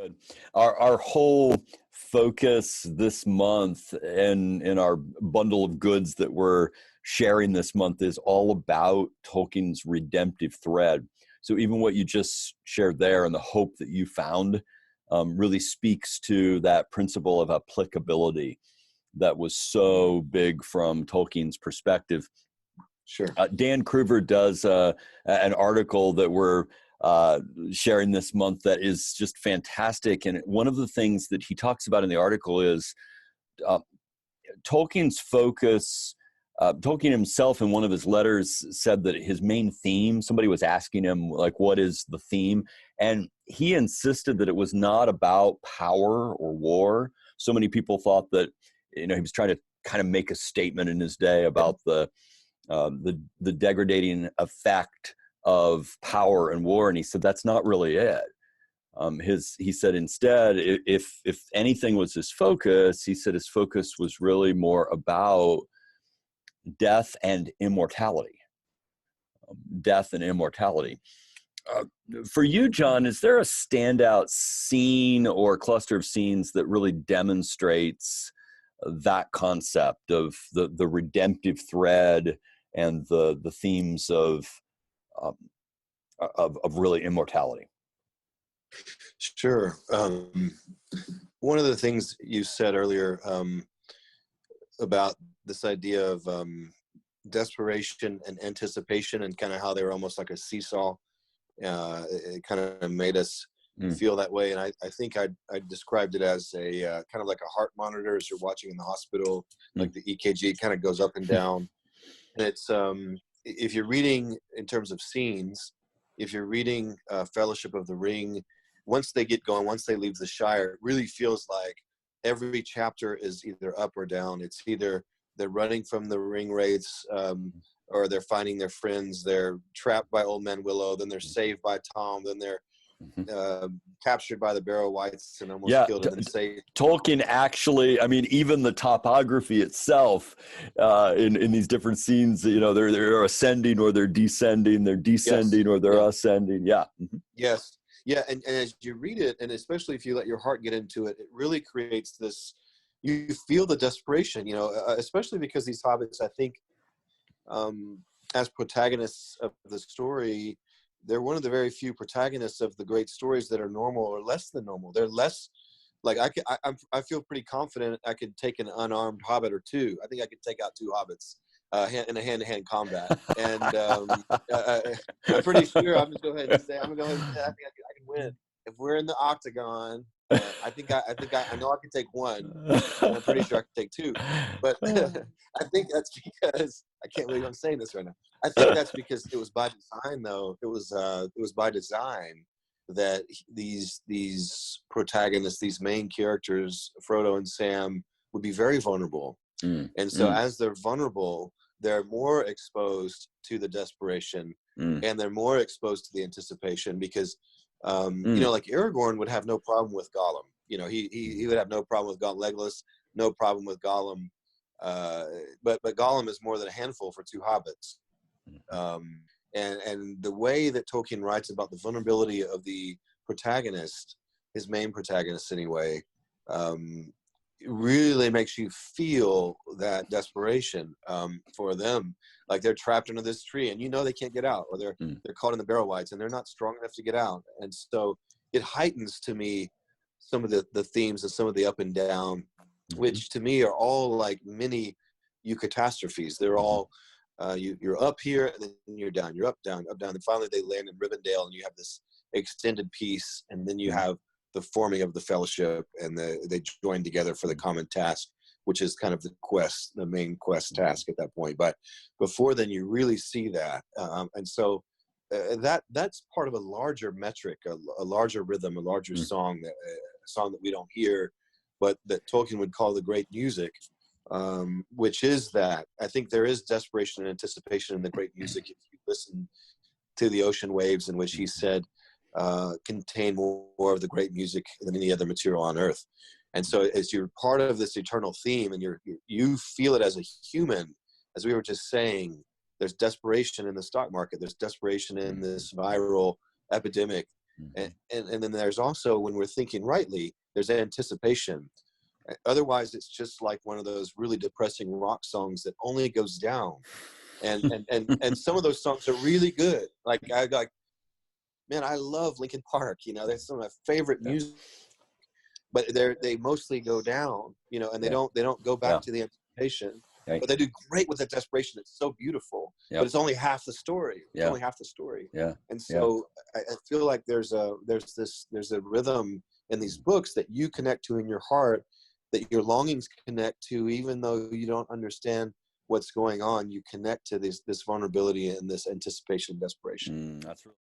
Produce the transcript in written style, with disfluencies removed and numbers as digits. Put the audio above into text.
Good. Our whole focus this month and in our bundle of goods that we're sharing this month is all about Tolkien's redemptive thread. So even what you just shared there and the hope that you found really speaks to that principle of applicability that was so big from Tolkien's perspective. Sure. Dan Kruver does an article that we're sharing this month that is just fantastic. And one of the things that he talks about in the article is Tolkien's focus. Tolkien himself in one of his letters said that his main theme, somebody was asking him, like, what is the theme? And he insisted that it was not about power or war. So many people thought that, he was trying to kind of make a statement in his day about the degrading effect of power and war, and he said that's not really it. He said instead, if anything was his focus, he said his focus was really more about death and immortality. Death and immortality. For you, John, is there a standout scene or cluster of scenes that really demonstrates that concept of the redemptive thread and the themes of really immortality? Sure. One of the things you said earlier about this idea of desperation and anticipation, and kind of how they were almost like a seesaw, it kind of made us feel that way. And I think I described it as a kind of like a heart monitor as you're watching in the hospital, like the EKG kind of goes up and down. And it's if you're reading in terms of scenes, if you're reading Fellowship of the Ring, once they get going, once they leave the Shire, it really feels like every chapter is either up or down. It's either they're running from the ring wraiths, or they're finding their friends. They're trapped by Old Man Willow. Then they're saved by Tom. Then they're captured by the Barrow Wights and almost killed and then saved. Tolkien actually, even the topography itself in these different scenes, they're ascending or they're descending, or they're ascending. Yeah. Mm-hmm. Yes. Yeah. And as you read it, and especially if you let your heart get into it, it really creates this, you feel the desperation, especially because these hobbits, I think, as protagonists of the story, they're one of the very few protagonists of the great stories that are normal or less than normal. They're less like I feel pretty confident I could take an unarmed hobbit or two. I think I could take out two hobbits in a hand-to-hand combat, and I'm pretty sure. I'm gonna go ahead and say I think I can win if we're in the octagon. I know I can take one. And I'm pretty sure I can take two, but I think that's because I can't believe I'm saying this right now. I think that's because it was by design, though. It was by design that these protagonists, these main characters, Frodo and Sam, would be very vulnerable. And so as they're vulnerable, they're more exposed to the desperation, and they're more exposed to the anticipation because, like Aragorn would have no problem with Gollum. He would have no problem with Legolas, no problem with Gollum. But Gollum is more than a handful for two hobbits. And the way that Tolkien writes about the vulnerability of the protagonist, his main protagonist anyway, it really makes you feel that desperation for them. Like they're trapped under this tree and they can't get out, or they're caught in the Barrow Wights and they're not strong enough to get out. And so it heightens to me some of the themes and some of the up and down, which to me are all like mini eucatastrophes. They're all you're up here and then you're down, you're up, down, and finally they land in Rivendell and you have this extended peace, and then you have the forming of the Fellowship, and they join together for the common task, which is kind of the main quest task at that point. But before then, you really see that, and so that's part of a larger metric, a larger rhythm, a larger song that we don't hear, but that Tolkien would call the great music, which is that I think there is desperation and anticipation in the great music. If you listen to the ocean waves, in which he said contain more of the great music than any other material on earth. And so as you're part of this eternal theme and you feel it as a human, as we were just saying, there's desperation in the stock market, there's desperation in this viral epidemic, And then there's also, when we're thinking rightly, there's anticipation. Otherwise, it's just like one of those really depressing rock songs that only goes down. And some of those songs are really good. Like man, I love Linkin Park. You know, that's some of my favorite music. But they mostly go down. You know, and they don't go back to the anticipation. Right. But they do great with that desperation. It's so beautiful. But it's only half the story. It's only half the story. Yeah. And so I feel like there's a rhythm in these books that you connect to in your heart, that your longings connect to, even though you don't understand what's going on. You connect to this vulnerability and this anticipation and desperation. That's really